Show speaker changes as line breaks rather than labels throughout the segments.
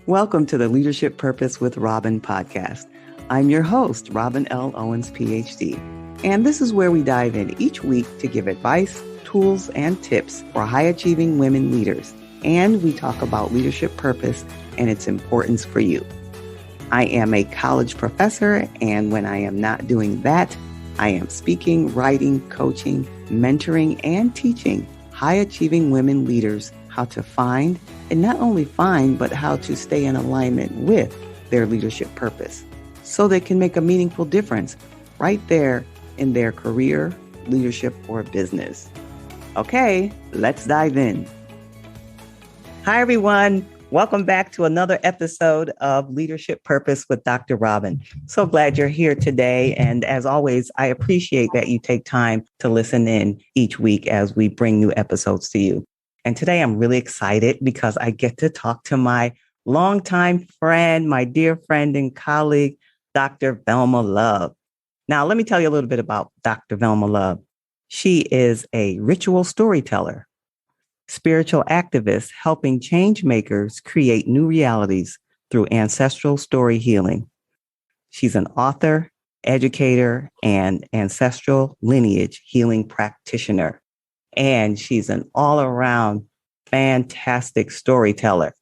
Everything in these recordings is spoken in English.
Welcome to the Leadership Purpose with Robin podcast. I'm your host, Robin L. Owens, PhD, and this is where we dive in each week to give advice, tools, and tips for high-achieving women leaders, and we talk about leadership purpose and its importance for you. I am a college professor, and when I am not doing that, I am speaking, writing, coaching, mentoring, and teaching high-achieving women leaders how to find, and not only find, but how to stay in alignment with their leadership purpose so they can make a meaningful difference right there in their career, leadership, or business. Okay, let's dive in. Hi, everyone. Welcome back to another episode of Leadership Purpose with Dr. Robin. So glad you're here today. And as always, I appreciate that you take time to listen in each week as we bring new episodes to you. And today I'm really excited because I get to talk to my longtime friend, my dear friend and colleague, Dr. Velma Love. Now, let me tell you a little bit about Dr. Velma Love. She is a ritual storyteller, spiritual activist, helping changemakers create new realities through ancestral story healing. She's an author, educator, and ancestral lineage healing practitioner. And she's an all-around fantastic storyteller.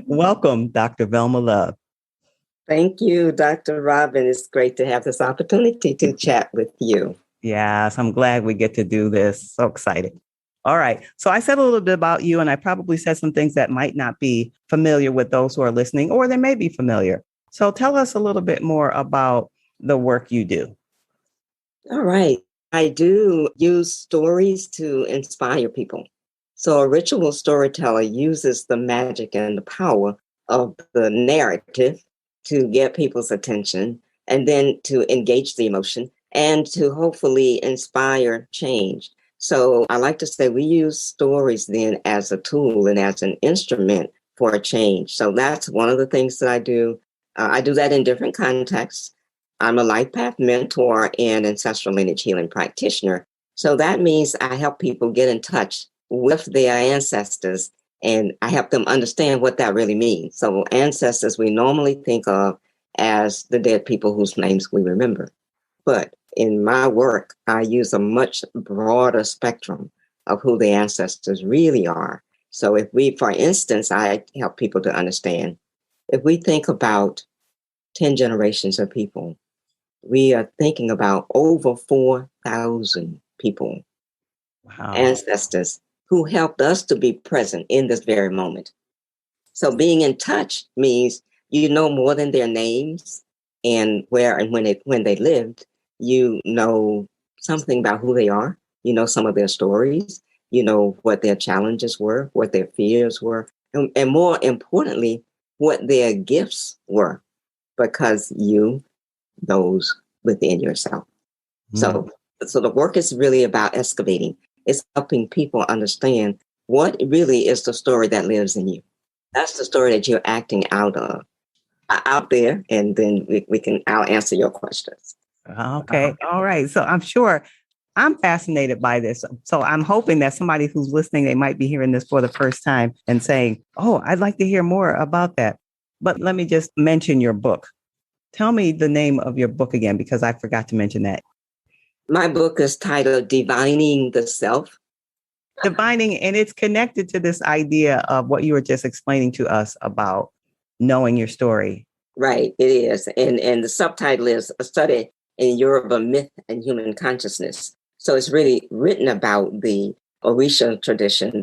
Welcome, Dr. Velma Love.
Thank you, Dr. Robin. It's great to have this opportunity to chat with you.
Yes, I'm glad we get to do this. So excited. All right. So I said a little bit about you, and I probably said some things that might not be familiar with those who are listening, or they may be familiar. So tell us a little bit more about the work you do.
All right. I do use stories to inspire people. So a ritual storyteller uses the magic and the power of the narrative to get people's attention and then to engage the emotion and to hopefully inspire change. So I like to say we use stories then as a tool and as an instrument for a change. So that's one of the things that I do. I do that in different contexts. I'm a life path mentor and ancestral lineage healing practitioner. So that means I help people get in touch with their ancestors and I help them understand what that really means. So ancestors we normally think of as the dead people whose names we remember. But in my work, I use a much broader spectrum of who the ancestors really are. So if we, for instance, I help people to understand, if we think about 10 generations of people, we are thinking about over 4,000 people, ancestors who helped us to be present in this very moment. So being in touch means you know more than their names and where and when they lived. You know something about who they are. You know some of their stories. You know what their challenges were, what their fears were, and more importantly, what their gifts were, because you those within yourself. So the work is really about excavating. It's helping people understand what really is the story that lives in you. That's the story that you're acting out there, and then I'll answer your questions.
Okay. All right. So I'm sure I'm fascinated by this. So I'm hoping that somebody who's listening, they might be hearing this for the first time and saying, oh, I'd like to hear more about that. But let me just mention your book. Tell me the name of your book again, because I forgot to mention that.
My book is titled Divining the Self.
Divining, and it's connected to this idea of what you were just explaining to us about knowing your story.
Right, it is. And the subtitle is A Study in Yoruba Myth and Human Consciousness. So it's really written about the Orisha tradition,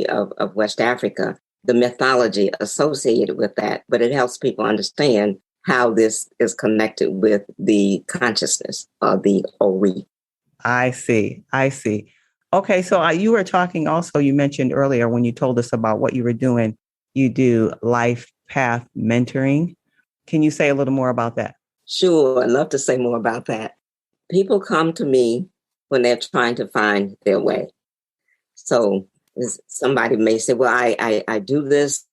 of West Africa, the mythology associated with that, but it helps people understand how this is connected with the consciousness of the Ori.
I see. Okay, so you were talking also, you mentioned earlier when you told us about what you were doing, you do life path mentoring. Can you say a little more about that?
Sure, I'd love to say more about that. People come to me when they're trying to find their way. So somebody may say, well, I do this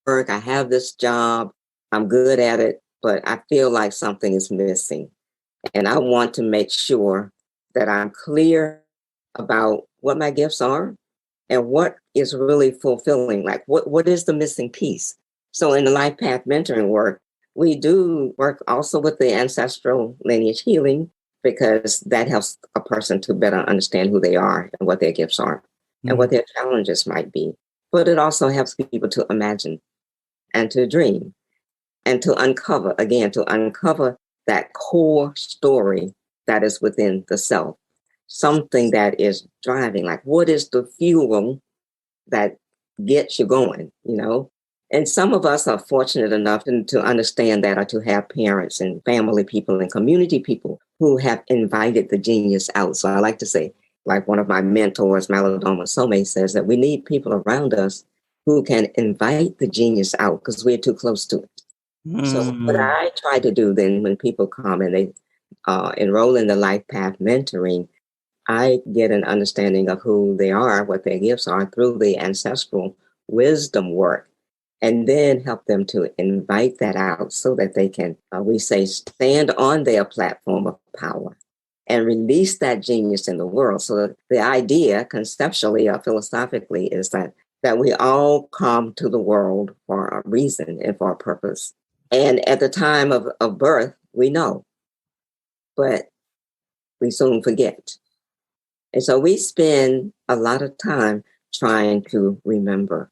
work, I have this job, I'm good at it, but I feel like something is missing. And I want to make sure that I'm clear about what my gifts are and what is really fulfilling. Like what is the missing piece? So in the life path mentoring work, we do work also with the ancestral lineage healing, because that helps a person to better understand who they are and what their gifts are and what their challenges might be. But it also helps people to imagine and to dream and to uncover, again, to uncover that core story that is within the self, something that is driving, like what is the fuel that gets you going, you know? And some of us are fortunate enough to understand that, or to have parents and family people and community people who have invited the genius out. So I like to say, like one of my mentors, Malodoma Some, says that we need people around us who can invite the genius out because we're too close to it. So what I try to do then when people come and they enroll in the life path mentoring, I get an understanding of who they are, what their gifts are through the ancestral wisdom work, and then help them to invite that out so that they can, we say, stand on their platform of power and release that genius in the world. So the idea, conceptually or philosophically, is that we all come to the world for a reason and for a purpose. And at the time of birth, we know, but we soon forget. And so we spend a lot of time trying to remember.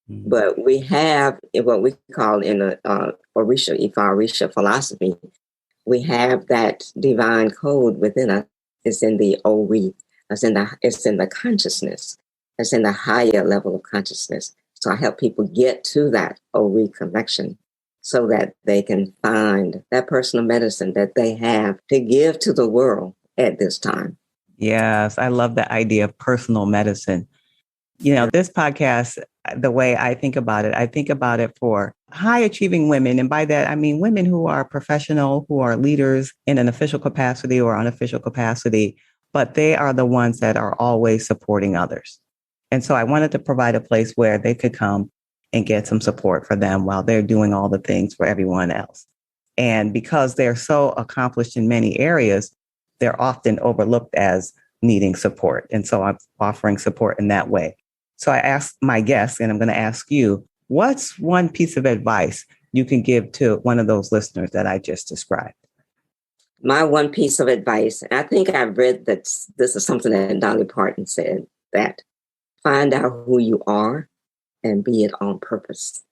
But we have what we call in the Orisha, Ifa Orisha philosophy, we have that divine code within us. It's in the Ori. It's in the consciousness. It's in the higher level of consciousness. So I help people get to that Ori connection so that they can find that personal medicine that they have to give to the world at this time.
Yes, I love the idea of personal medicine. You know, this podcast, the way I think about it for high achieving women. And by that, I mean women who are professional, who are leaders in an official capacity or unofficial capacity, but they are the ones that are always supporting others. And so I wanted to provide a place where they could come and get some support for them while they're doing all the things for everyone else. And because they're so accomplished in many areas, they're often overlooked as needing support. And so I'm offering support in that way. So I asked my guests, and I'm going to ask you, what's one piece of advice you can give to one of those listeners that I just described?
My one piece of advice, and I think I read that this is something that Dolly Parton said, that find out who you are and be it on purpose.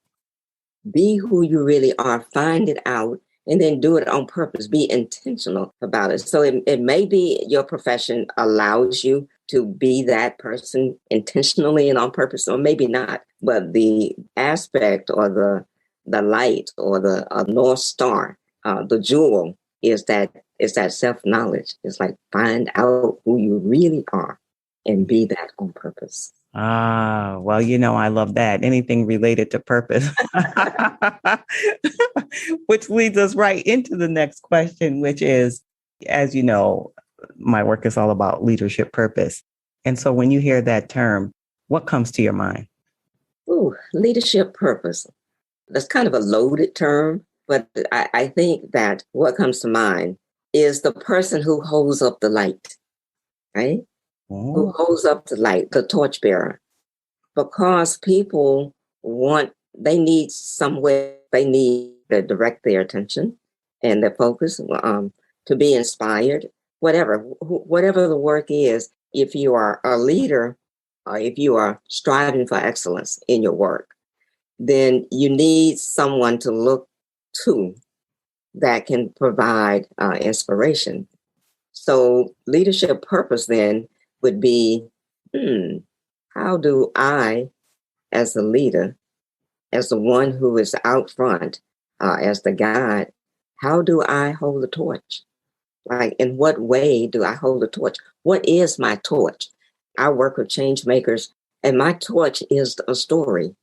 Be who you really are, find it out, and then do it on purpose. Be intentional about it. So it may be your profession allows you to be that person intentionally and on purpose, or maybe not. But the aspect or the light or the North Star, the jewel is that self-knowledge. It's like find out who you really are and be that on purpose.
Ah, well, you know, I love that. Anything related to purpose, which leads us right into the next question, which is, as you know, my work is all about leadership purpose. And so when you hear that term, what comes to your mind?
Ooh, leadership purpose. That's kind of a loaded term, but I think that what comes to mind is the person who holds up the light, right? Who holds up the light, the torchbearer. Because people they need somewhere, they need to direct their attention and their focus to be inspired, whatever the work is. If you are a leader, or if you are striving for excellence in your work, then you need someone to look to that can provide inspiration. So leadership purpose then would be, how do I, as a leader, as the one who is out front, as the guide, how do I hold the torch? Like, in what way do I hold the torch? What is my torch? I work with changemakers, and my torch is a story.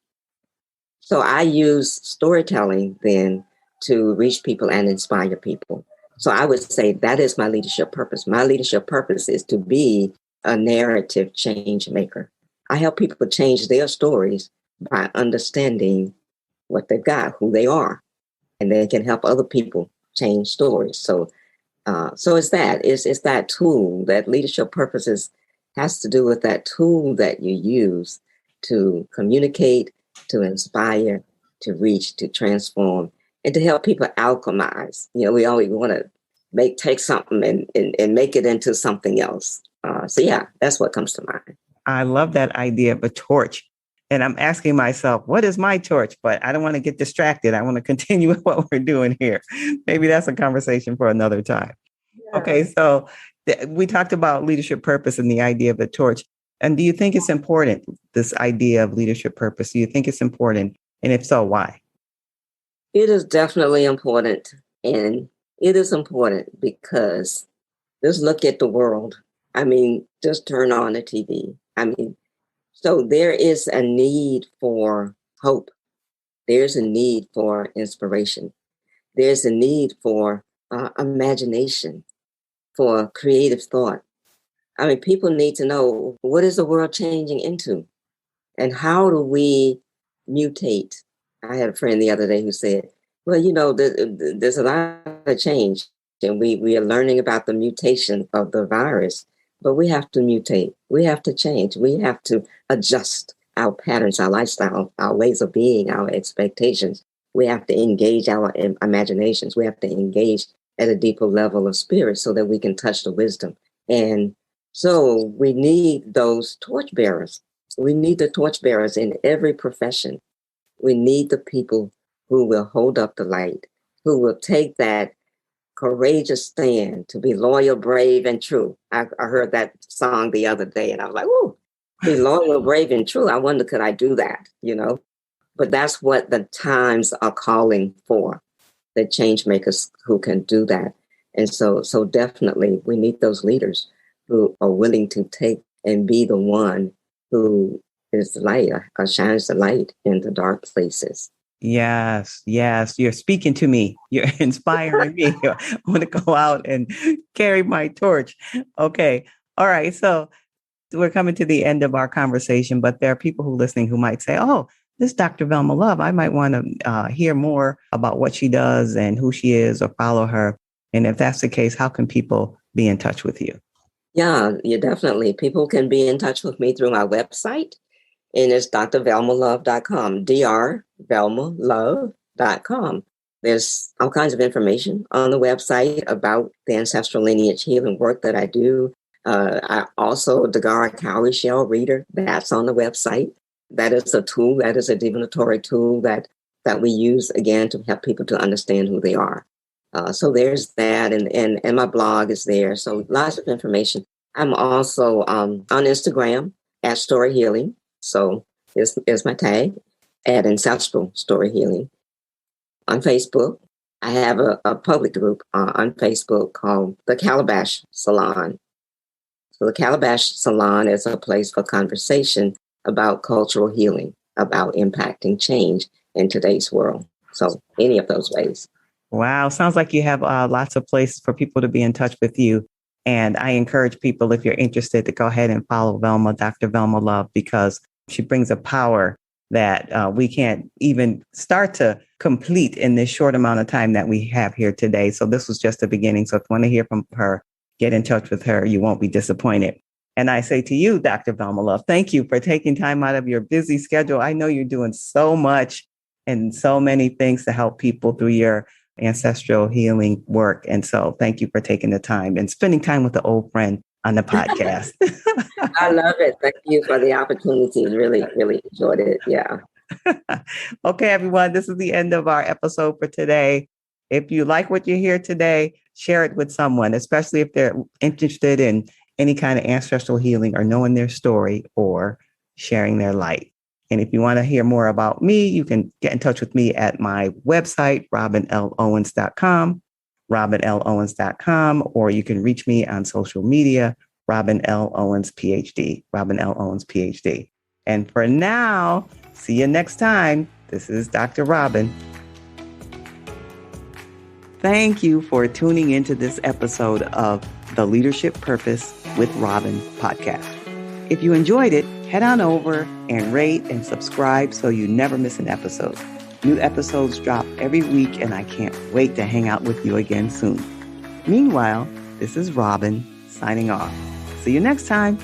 So I use storytelling then to reach people and inspire people. So I would say that is my leadership purpose. My leadership purpose is to be a narrative change maker. I help people change their stories by understanding what they've got, who they are, and they can help other people change stories. So it's that tool. That leadership purpose has to do with that tool that you use to communicate, to inspire, to reach, to transform, and to help people alchemize. We always want to take something and make it into something else. So yeah, that's what comes to mind.
I love that idea of a torch. And I'm asking myself, what is my torch? But I don't want to get distracted. I want to continue with what we're doing here. Maybe that's a conversation for another time. Yeah. Okay, so we talked about leadership purpose and the idea of the torch. And do you think it's important, this idea of leadership purpose? Do you think it's important? And if so, why?
It is definitely important. And it is important because just look at the world. I mean, just turn on the TV. So there is a need for hope. There's a need for inspiration. There's a need for imagination, for creative thought. People need to know, what is the world changing into? And how do we mutate? I had a friend the other day who said, well, there's a lot of change, and we are learning about the mutation of the virus. But we have to mutate. We have to change. We have to adjust our patterns, our lifestyle, our ways of being, our expectations. We have to engage our imaginations. We have to engage at a deeper level of spirit so that we can touch the wisdom. And so we need those torchbearers. We need the torchbearers in every profession. We need the people who will hold up the light, who will take that courageous stand to be loyal, brave, and true. I heard that song the other day, and I was like, "Ooh, be loyal, brave, and true." I wonder, could I do that? But that's what the times are calling for, the change makers who can do that. And so definitely we need those leaders who are willing to take and be the one who is the light, or shines the light in the dark places.
Yes. You're speaking to me. You're inspiring me. I want to go out and carry my torch. Okay. All right. So we're coming to the end of our conversation, but there are people who are listening who might say, oh, this is Dr. Velma Love. I might want to hear more about what she does and who she is, or follow her. And if that's the case, how can people be in touch with you?
Yeah, definitely. People can be in touch with me through my website. And it's drvelmalove.com, drvelmalove.com. There's all kinds of information on the website about the ancestral lineage healing work that I do. I also, the Gara Cowrie Shell Reader, that's on the website. That is a tool, that is a divinatory tool that we use, again, to help people to understand who they are. So there's that, and my blog is there. So lots of information. I'm also on Instagram at Story Healing. So here's my tag, at Ancestral Story Healing. On Facebook, I have a public group on Facebook called the Calabash Salon. So the Calabash Salon is a place for conversation about cultural healing, about impacting change in today's world. So any of those ways.
Wow. Sounds like you have lots of places for people to be in touch with you. And I encourage people, if you're interested, to go ahead and follow Velma, Dr. Velma Love, because she brings a power that we can't even start to complete in this short amount of time that we have here today. So this was just the beginning. So if you want to hear from her, get in touch with her. You won't be disappointed. And I say to you, Dr. Velma Love, thank you for taking time out of your busy schedule. I know you're doing so much and so many things to help people through your ancestral healing work. And so thank you for taking the time and spending time with the old friend on the podcast.
I love it. Thank you for the opportunity. Really, really enjoyed it. Yeah.
Okay, everyone, this is the end of our episode for today. If you like what you hear today, share it with someone, especially if they're interested in any kind of ancestral healing or knowing their story or sharing their light. And if you want to hear more about me, you can get in touch with me at my website, robinlowens.com, or you can reach me on social media, Robin L. Owens, PhD, Robin L. Owens, PhD. And for now, see you next time. This is Dr. Robin. Thank you for tuning into this episode of the Leadership Purpose with Robin podcast. If you enjoyed it, head on over and rate and subscribe so you never miss an episode. New episodes drop every week, and I can't wait to hang out with you again soon. Meanwhile, this is Robin signing off. See you next time.